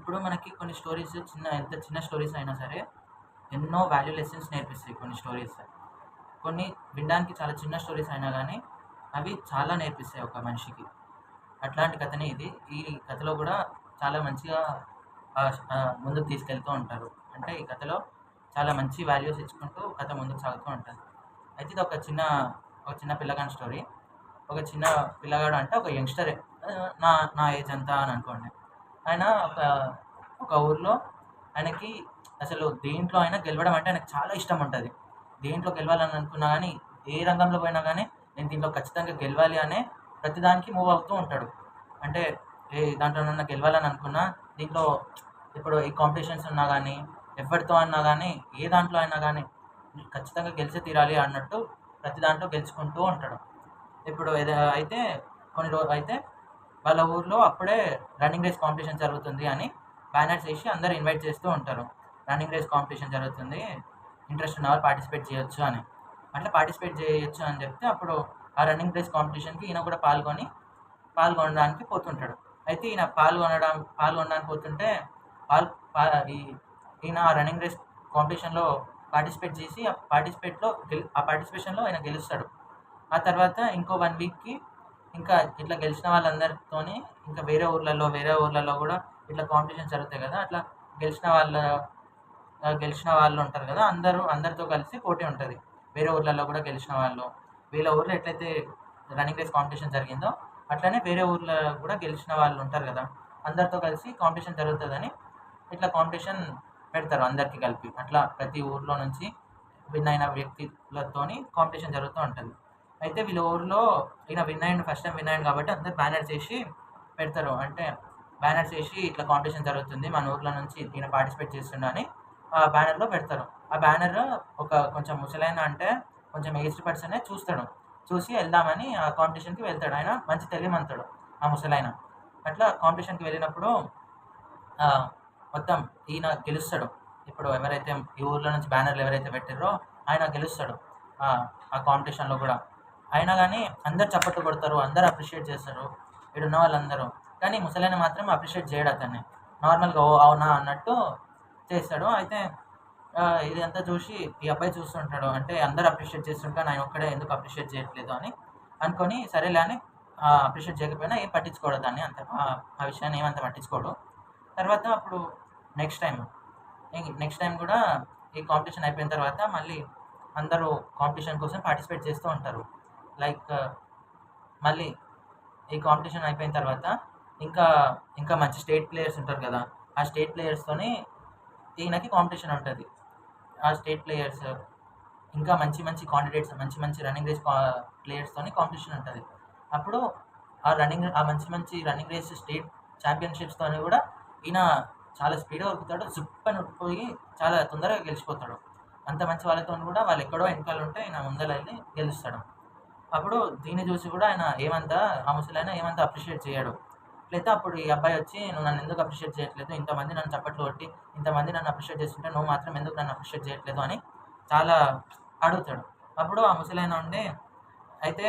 ఇప్పుడు మనకి కొన్ని స్టోరీస్ ఎంత చిన్న స్టోరీస్ అయినా సరే, ఎన్నో వాల్యూ లెసన్స్ నేర్పిస్తాయి కొన్ని స్టోరీస్. కొన్ని వినడానికి చాలా చిన్న స్టోరీస్ అయినా గానీ, అవి చాలా నేర్పిస్తాయి ఒక మనిషికి. అట్లాంటి కథనే ఇది. ఈ కథలో గూడా చాలా మంచిగా ముందుకు తీసుకెళ్తూ ఉంటారు. అంటే ఈ కథలో చాలా మంచి వాల్యూస్ ఇచ్చుకుంటూ కథ ముందుకు సాగుతూ ఉంటది. అయితే ఇది ఒక చిన్న పిల్లగాని స్టోరీ. ఒక చిన్న పిల్లగాడు అంటే ఒక యంగ్‌స్టరే. నా నా ఏజ్ ఎంత అని అనుకోండి. ఆయన ఒక ఊర్లో ఆయనకి అసలు దేంట్లో అయినా గెలవడం అంటే ఆయనకు చాలా ఇష్టం ఉంటది. దేంట్లో గెలవాలని అనుకున్నా గానీ, ఏ రంగంలో పోయినా గానీ, నేను దీంట్లో ఖచ్చితంగా గెలవాలి అనే ప్రతిదానికి మూవ్ అవుతూ ఉంటాడు. అంటే ఏ దాంట్లోనన్నా గెలవాలని అనుకున్నా, దీంట్లో ఇప్పుడు ఈ కాంపిటీషన్స్ ఉన్నా గానీ, ఎవరితో అన్నా గానీ, ఏ దాంట్లో అయినా గానీ, ఖచ్చితంగా గెలిచే తీరాలి అన్నట్టు ప్రతి దాంట్లో గెలుచుకుంటూ ఉంటాడు. ఇప్పుడు అయితే అయితే వాళ్ళ ఊర్లో అప్పుడే రన్నింగ్ రేస్ కాంపిటీషన్ జరుగుతుంది అని బ్యానర్స్ ఏసి అందరూ ఇన్వైట్ చేస్తూ ఉంటారు. రన్నింగ్ రేస్ కాంపిటీషన్ జరుగుతుంది. ఇంట్రెస్ట్ ఉన్నవారు పార్టిసిపేట్ చేయొచ్చు అని. అట్లా పార్టిసిపేట్ చేయొచ్చు అని చెప్తే అప్పుడు ఆ రన్నింగ్ రేస్ కాంపిటీషన్‌కి ఈయన కూడా పాల్గొనడానికి పోతుంటాడు. అయితే ఈయన పాల్గొనడానికి పోతుంటే పాల్ పా ఈ ఈయన ఆ రన్నింగ్ రేస్ కాంపిటీషన్‌లో పార్టిసిపేట్ చేసి ఆ పార్టిసిపేషన్‌లో ఆయన గెలుస్తాడు. ఆ తర్వాత ఇంకో 1 వీక్‌కి ఇంకా ఇట్లా గెలిచిన వాళ్ళందరితోని ఇంకా వేరే ఊర్లలో గూడా ఇట్లా కాంపిటీషన్స్ జరుగుతాయి గదా! అట్లా గెలిచిన వాళ్ళ గెలిచిన వాళ్ళు ఉంటారు గదా! అందరితో కలిసి పోటీ ఉంటది. వేరే ఊర్లలో గూడా గెలిచిన వాళ్ళు. వీళ్ళ ఊర్లో ఎట్లయితే రన్నింగ్ రేస్ కాంపిటీషన్ జరిగిందో, అట్లనే వేరే ఊర్లో గూడా గెలిచిన వాళ్ళు ఉంటారు గదా! అందరితో కలిసి కాంపిటీషన్ జరుగుతదని ఇట్లా కాంపిటీషన్ పెడతారు అందరికి కలిపి. అట్లా ప్రతి ఊర్లో నుంచి విన్ అయిన వ్యక్తులతోని కాంపిటీషన్ జరుగుతూ ఉంటది. అయితే వీళ్ళ ఊర్లో ఫస్ట్ టైమ్ విన్ అయ్యిండు కాబట్టి అందరూ బ్యానర్స్ ఏసి పెడతారు. అంటే బ్యానర్స్ ఏసి ఇట్లా కాంపిటీషన్ జరుగుతుంది. మన ఊర్లో నుంచి ఈయన పార్టిసిపేట్ చేస్తుండు అని బ్యానర్‌లో పెడతారు. ఆ బ్యానర్ కొంచెం ముసలాయన అంటే కొంచెం ఏజ్డ్ పర్సనే చూస్తాడు. చూసి ఎళ్దామని ఆ కాంపిటీషన్‌కి వెళ్తాడు. ఆయన మంచి తెలివిమంతుడు ఆ ముసలాయన. అట్లా కాంపిటీషన్‌కి వెళ్ళినప్పుడు ఆహ్, మొత్తం ఈయన గెలుస్తాడు. ఇప్పుడు ఈ ఊర్లో నుంచి బ్యానర్‌లు ఎవరైతే పెట్టిర్రో ఆయన గెలుస్తాడు. ఆ! ఆ కాంపిటీషన్‌లో గూడా. అయినా గానీ అందరూ చప్పట్లు కొడతారు. అందరూ అప్రిషియేట్ చేస్తారు. ఈడున్న వాళ్ళందరూ. కానీ ముసలాయన మాత్రం అప్రిషియేట్ చేయడు అతన్ని. నార్మల్‌గా ఓహ్! అవునా అన్నట్టు చేస్తాడు. అయితే ఇదంతా చూసి ఈ అబ్బాయి చూస్తుంటాడు. అంటే అందరూ అప్రిషియేట్ చేస్తుంటే నాయనొక్కడే ఎందుకు అప్రిషియేట్ చేయట్లేదు అని అనుకోని సరేలే అని అప్రిషియేట్ చేయకపోయినా ఏం పట్టించుకోడు దాన్ని అంత ఆ విషయాన్ని ఏమంత పట్టించుకోడు. తర్వాత అప్పుడు నెక్స్ట్ టైమ్ నెక్స్ట్ టైమ్ గూడా ఈ కాంపిటీషన్ అయిపోయిన తర్వాత మళ్ళీ అందరూ కాంపిటీషన్ కోసం పార్టిసిపేట్ చేస్తూ ఉంటారు. లైక్ మళ్ళీ ఈ కాంపిటీషన్ అయిపోయిన తర్వాత ఇంకా, ఇంకా మంచి స్టేట్ ప్లేయర్స్ ఉంటారు గదా! ఆ స్టేట్ ప్లేయర్స్‌తోని ఈయనకి కాంపిటీషన్ ఉంటది. ఆ స్టేట్ ప్లేయర్స్ ఇంకా మంచి మంచి కాండిడేట్స్ మంచి మంచి రన్నింగ్ రేస్ ప్లేయర్స్‌తోని కాంపిటీషన్ ఉంటది. అప్పుడు ఆ మంచి మంచి రన్నింగ్ రేస్ స్టేట్ ఛాంపియన్‌షిప్స్‌తోని గూడా ఈయన చాలా స్పీడ్‌గా ఉరుకుతాడు. జుప్పని ఉరికిపోయి చాలా తొందరగా గెలిచిపోతాడు. అంత మంచి వాళ్ళతోని గూడా వాళ్ళెక్కడో ఎనకాలుంటే ఈయన ముందలెళ్లి గెలుస్తాడు. అప్పుడు దీన్ని చూసి గూడా ఆ ముసలాయన ఏమంత అప్రిషియేట్ చేయడు. ఎట్లయితే అప్పుడు ఈ అబ్బాయి వచ్చి "నువ్వు నన్నెందుకు అప్రిషియేట్ చేయట్లేదు? ఇంతమంది నన్ను చప్పట్లు కొట్టి, ఇంతమంది నన్ను అప్రిషియేట్ చేస్తుంటే నువ్వు మాత్రం ఎందుకు నన్ను అప్రిషియేట్ చేయట్లేదు?" అని చాలా అడుగుతాడు. అప్పుడు ఆ ముసలాయన ఉండి, "అయితే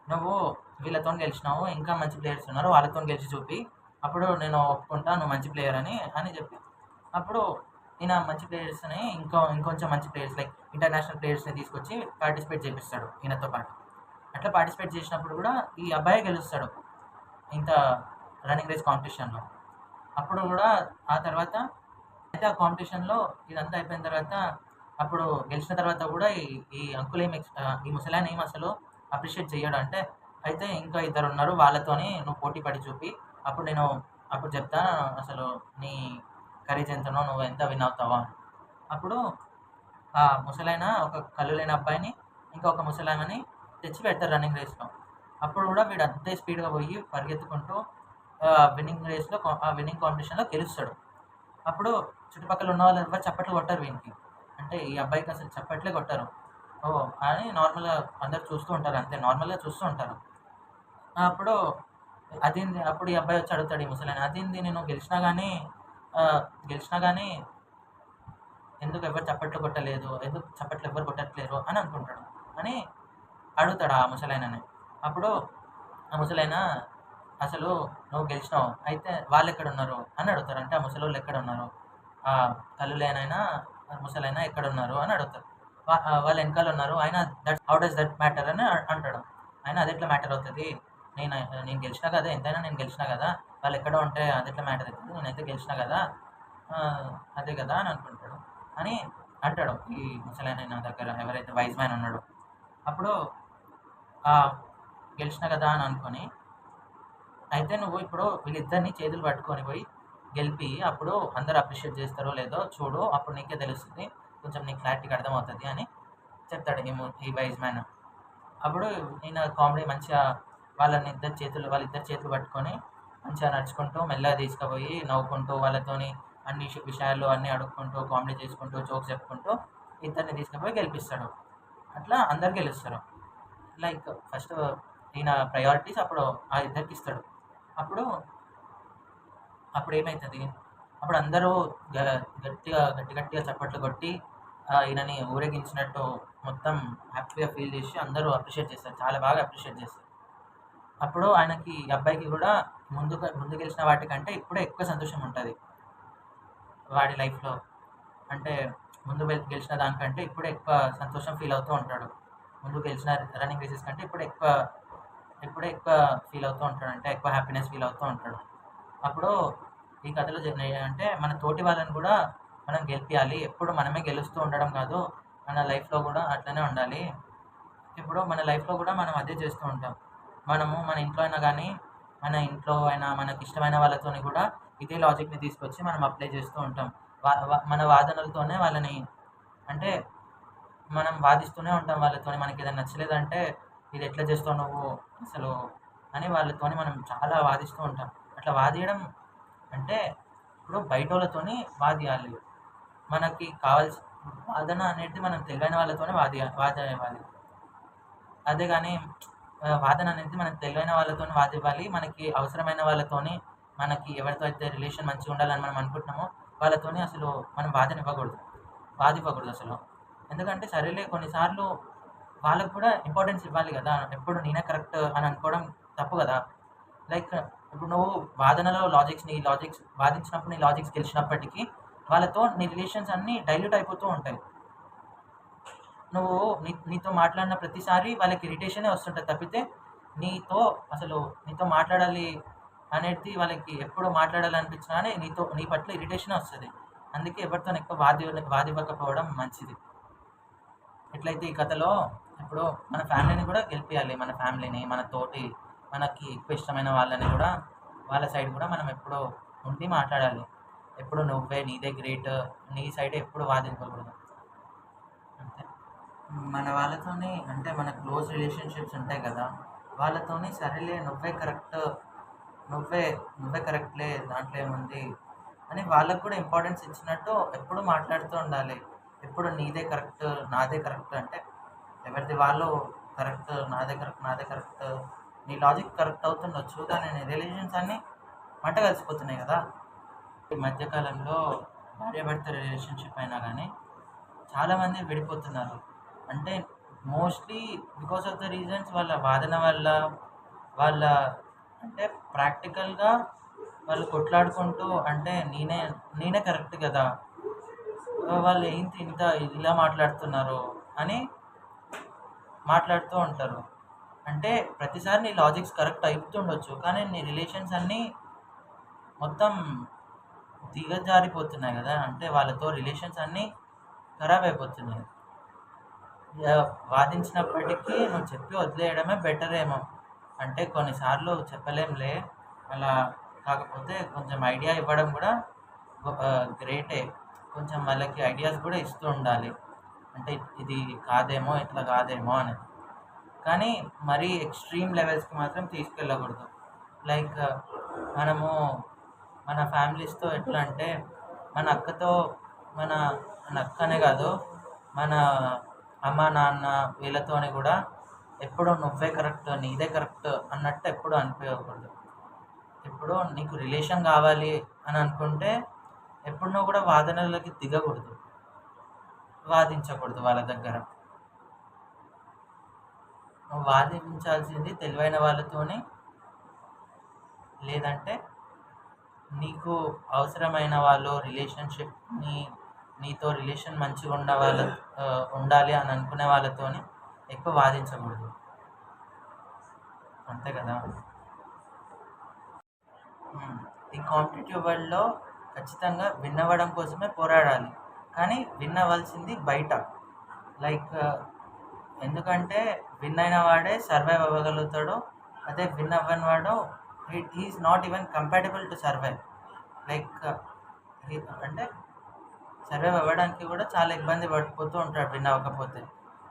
నువ్వు వీళ్ళతోని గెలిచినావు. ఇంకా మంచి ప్లేయర్స్ ఉన్నారు. వాళ్ళతోని గెలిచి చూపి. అప్పుడు నేను ఒప్పుకుంటా నువ్వు మంచి ప్లేయర్ అని చెప్పి అప్పుడు ఈయన మంచి ప్లేయర్స్‌ని ఇంకొంచెం మంచి ప్లేయర్స్ లైక్ ఇంటర్నేషనల్ ప్లేయర్స్‌ని తీసుకొచ్చి పార్టిసిపేట్ చేపిస్తాడు ఈయనతో పాటు. అట్లా పార్టిసిపేట్ చేసినప్పుడు గూడా ఈ అబ్బాయే గెలుస్తాడు. ఇంత రన్నింగ్ రేస్ కాంపిటీషన్‌లో. అప్పుడు గూడా ఆ తర్వాత అయితే ఆ కాంపిటీషన్‌లో ఇదంతా అయిపోయిన తర్వాత అప్పుడు గెలిచిన తర్వాత గూడా ఈ అంకుల్ ఈ ముసలాయన ఏమి అసలు అప్రిషియేట్ చెయ్యడు. అంటే అయితే ఇంకా ఇద్దరున్నారు వాళ్ళతోని నువ్వు పోటీ పడి చూపి అప్పుడు అప్పుడు చెప్తా అసలు నీ కరేజ్ ఎంతనో నువ్వు ఎంత విన్ అవుతావో అని. అప్పుడు ఆ ముసలాయన ఒక కళ్ళు లేని అబ్బాయిని, ఇంకొక ముసలామెని తెచ్చి పెడతారు రన్నింగ్ రేస్‌లో. అప్పుడు గూడా వీడు అంతే స్పీడ్‌గా పోయి పరిగెత్తుకుంటూ విన్నింగ్ కాంపిటీషన్‌లో గెలుస్తాడు. అప్పుడు చుట్టుపక్కల ఉన్నవాళ్ళు ఎవ్వరు చప్పట్లు కొట్టరు వీనికి. అంటే ఈ అబ్బాయికి అసలు చప్పట్లే కొట్టరు. ఓహ్! అని నార్మల్‌గా అందరూ చూస్తూ ఉంటారు అంతే. నార్మల్‌గా చూస్తూ ఉంటారు. అప్పుడు అప్పుడు ఈ అబ్బాయి వచ్చి అడుగుతాడు ఈ ముసలాయన. "అదేంది నేను గెలిచినా గానీ ఎందుకు ఎవరు చప్పట్లు కొట్టలేదు? ఎందుకు చప్పట్లు ఎవ్వరు కొట్టట్లేరు?" అని అనుకుంటాడు. అని అడుగుతాడు ఆ ముసలాయనని. అప్పుడు ఆ ముసలాయన అసలు నువ్వు గెలిచినావు. అయితే వాళ్ళెక్కడున్నారు అని అడుగుతారు. అంటే ఆ ముసలోళ్ళు ఎక్కడున్నారు? ఆ కళ్ళు లేనైనా, ముసలైనా ఎక్కడున్నారు అని అడుగుతారు. వాళ్ళు ఎనకాల ఉన్నారు. ఆయన హౌ డస్ దట్ మ్యాటర్ అని అంటాడు. ఆయన అదెట్లా మ్యాటర్ అవుతది? నేను నేను గెలిచినా కదా! ఎంతైనా నేను గెలిచినా కదా! వాళ్ళెక్కడో ఉంటే అదెట్లా మ్యాటర్ అయితది? నేనైతే గెలిచినా కదా! అదే కదా అని అనుకుంటాడు. అని అంటాడు. ఈ ముసలాయన దగ్గర ఎవరైతే వైస్ మ్యాన్ ఉన్నాడో. అప్పుడు గెలిచినా కదా అని అనుకోని, అయితే నువ్వు ఇప్పుడు వీళ్ళిద్దరిని చేతులు పట్టుకొని పోయి గెలిపి, అప్పుడు అందరూ అప్రిషియేట్ చేస్తారో లేదో చూడు. అప్పుడు నీకే తెలుస్తుంది. కొంచెం నీకు క్లారిటీగా అర్థమవుతది అని చెప్తాడు ఈ వైస్ మ్యాన్. అప్పుడు ఈయన కామెడీ మంచిగా వాళ్ళిద్దరి చేతులు పట్టుకొని మంచిగా నడుచుకుంటూ మెల్లగా తీసుకుపోయి నవ్వుకుంటూ వాళ్ళతోని అన్ని విషయాలు అన్నీ అడుక్కుంటూ కామెడీ చేసుకుంటూ జోక్స్ చెప్పుకుంటూ ఇద్దరిని తీసుకుపోయి గెలిపిస్తాడు. అట్లా అందరు గెలుస్తారు. లైక్ ఫస్ట్ ఈయన ప్రయారిటీస్ అప్పుడు ఆ ఇద్దరికి ఇస్తాడు. అప్పుడు అప్పుడు ఏమైతుంది, అప్పుడు అందరూ గట్టిగా గట్టి గట్టిగా చప్పట్లు కొట్టి ఈయనని ఊరేగించినట్టు మొత్తం హ్యాపీగా ఫీల్ చేసి అందరూ అప్రిషియేట్ చేస్తారు. చాలా బాగా అప్రిషియేట్ చేస్తారు. అప్పుడు ఆయనకి ఈ అబ్బాయికి కూడా ముందు గెలిచిన వాటికంటే ఇప్పుడే ఎక్కువ సంతోషం ఉంటుంది వాడి లైఫ్లో. అంటే ముందు గెలిచిన దానికంటే ఇప్పుడే ఎక్కువ సంతోషం ఫీల్ అవుతూ ఉంటాడు. ముందు గెలిచిన రన్నింగ్ రేసెస్ కంటే ఇప్పుడే ఎక్కువ ఫీల్ అవుతూ ఉంటాడు. అంటే ఎక్కువ హ్యాపీనెస్ ఫీల్ అవుతూ ఉంటాడు. అప్పుడు ఈ కథలో అంటే మన తోటి వాళ్ళని కూడా మనం గెలిపియాలి. ఎప్పుడు మనమే గెలుస్తూ ఉండడం కాదు. మన లైఫ్లో కూడా అట్లనే ఉండాలి. ఇప్పుడు మన లైఫ్లో కూడా మనం అదే చేస్తూ ఉంటాం. మనము మన ఇంట్లో అయినా మనకి ఇష్టమైన వాళ్ళతోని కూడా ఇదే లాజిక్ని తీసుకొచ్చి మనం అప్లై చేస్తూ ఉంటాం. మన వాదనలతోనే వాళ్ళని, అంటే మనం వాదిస్తూనే ఉంటాం వాళ్ళతోని. మనకి ఏదైనా నచ్చలేదంటే ఇది ఎట్లా చేస్తావు నువ్వు అసలు అని వాళ్ళతోని మనం చాలా వాదిస్తూ ఉంటాం. అట్లా వాదియడం అంటే ఇప్పుడు బయటోళ్ళతోని వాదియాలి. మనకి కావాల్సిన వాదన అనేది మనం తెలివైన వాళ్ళతోనే వాదివ్వాలి. అదే కానీ వాదన అనేది మనకు తెలివైన వాళ్ళతోని వాదివ్వాలి. మనకి అవసరమైన వాళ్ళతోని, మనకి ఎవరితో అయితే రిలేషన్ మంచిగా ఉండాలని మనం అనుకుంటున్నామో వాళ్ళతోని అసలు మనం వాదివ్వకూడదు అసలు. ఎందుకంటే సరేలే కొన్నిసార్లు వాళ్ళకు కూడా ఇంపార్టెన్స్ ఇవ్వాలి కదా! ఎప్పుడు నేనే కరెక్ట్ అని అనుకోవడం తప్పు కదా! లైక్ ఇప్పుడు నువ్వు వాదనలో వాదించినప్పుడు నీ లాజిక్స్ గెలిచినప్పటికీ వాళ్ళతో నీ రిలేషన్స్ అన్నీ డైల్యూట్ అయిపోతూ ఉంటాయి. నువ్వు నీతో మాట్లాడిన ప్రతిసారి వాళ్ళకి ఇరిటేషనే వస్తుంటుంది తప్పితే నీతో మాట్లాడాలి అనేది వాళ్ళకి ఎప్పుడు మాట్లాడాలనిపించినా కానీ నీ పట్ల ఇరిటేషనే వస్తుంది. అందుకే ఎవరితో ఎక్కువ వాదివ్వకపోవడం మంచిది. ఎట్లయితే ఈ కథలో ఇప్పుడు మన ఫ్యామిలీని కూడా గెలిపియాలి. మన ఫ్యామిలీని, మనకి ఎక్కువ ఇష్టమైన వాళ్ళని కూడా, వాళ్ళ సైడ్ కూడా మనం ఎప్పుడూ ఉండి మాట్లాడాలి. ఎప్పుడు నీదే గ్రేట్, నీ సైడే ఎప్పుడు వాదించకూడదు. అంతే. మన వాళ్ళతోని అంటే మన క్లోజ్ రిలేషన్షిప్స్ ఉంటాయి కదా! వాళ్ళతోని సరేలే నువ్వే కరెక్ట్‌లే దాంట్లో ఏముంది అని వాళ్ళకి కూడా ఇంపార్టెన్స్ ఇచ్చినట్టు ఎప్పుడు మాట్లాడుతూ ఉండాలి. ఎప్పుడు నీదే కరెక్ట్, నాదే కరెక్ట్ అంటే ఎవరిది వాళ్ళు కరెక్ట్, నాదే కరెక్ట్ నీ లాజిక్ కరెక్ట్ అవుతుండొచ్చు. కానీ నీ రిలేషన్స్ అన్నీ మంట కలిసిపోతున్నాయి కదా! ఈ మధ్య కాలంలో భార్యాభర్త రిలేషన్షిప్ అయినా కానీ చాలామంది విడిపోతున్నారు. అంటే mostly because of the reasons వాళ్ళ వాదన వల్ల, వాళ్ళ అంటే ప్రాక్టికల్‌గా వాళ్ళు కొట్లాడుకుంటూ అంటే నేనే కరెక్ట్ కదా! వాళ్ళు ఏంటి ఇలా మాట్లాడుతున్నారు అని మాట్లాడుతూ ఉంటారు. అంటే ప్రతిసారి నీ లాజిక్స్ కరెక్ట్ అయితుండొచ్చు. కానీ నీ రిలేషన్స్ అన్నీ మొత్తం దిగజారిపోతున్నాయి కదా! అంటే వాళ్ళతో రిలేషన్స్ అన్నీ ఖరాబ్ అయిపోతున్నాయి. వాదించినప్పటికీ నువ్వు చెప్పి వదిలేయడమే బెటర్ ఏమో. అంటే కొన్నిసార్లు చెప్పలేంలే అలా, కాకపోతే కొంచెం ఐడియా ఇవ్వడం కూడా గ్రేటే. కొంచెం వాళ్ళకి ఐడియాస్ కూడా ఇస్తూ ఉండాలి. అంటే ఇది కాదేమో, ఇట్లా కాదేమో అని. కానీ మరీ ఎక్స్ట్రీమ్ లెవెల్స్కి మాత్రం తీసుకెళ్ళకూడదు. లైక్ మనము మన ఫ్యామిలీస్తో ఎట్లా అంటే మన అక్కతో మన మన అక్కనే కాదు, మన అమ్మ నాన్న వీళ్ళతోని కూడా ఎప్పుడు నువ్వే కరెక్ట్, నీదే కరెక్ట్ అన్నట్టు ఎప్పుడు అనిపించకూడదు. ఇప్పుడు నీకు రిలేషన్ కావాలి అని అనుకుంటే ఎప్పుడు నువ్వు కూడా వాదనలకి దిగకూడదు, వాదించకూడదు వాళ్ళ దగ్గర. నువ్వు వాదించాల్సింది తెలివైన వాళ్ళతోని, లేదంటే నీకు అవసరమైన వాళ్ళు రిలేషన్షిప్ నీతో రిలేషన్ మంచిగా ఉండాలి అని అనుకునే వాళ్ళతోని ఎక్కువ వాదించకూడదు. అంతే కదా. ఈ కాంపిటేటివ్ వరల్డ్లో ఖచ్చితంగా విన్ అవ్వడం కోసమే పోరాడాలి, కానీ విన్ అవ్వాల్సింది బయట. లైక్ ఎందుకంటే విన్ అయిన వాడే సర్వైవ్ అవ్వగలుగుతాడు, అదే విన్ అవ్వని వాడు is not even compatible to survive. Like అంటే సర్వైవ్ అవ్వడానికి కూడా చాలా ఇబ్బంది పడిపోతూ ఉంటాడు విన్ అవ్వకపోతే.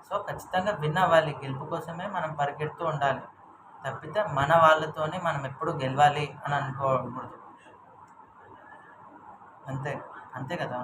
సో ఖచ్చితంగా విన్ అవ్వాలి, గెలుపు కోసమే మనం పరిగెడుతూ ఉండాలి, తప్పితే మన వాళ్ళతోనే మనం ఎప్పుడు గెలవాలి అని అనుకోకూడదు. అంతే అంతే కదా.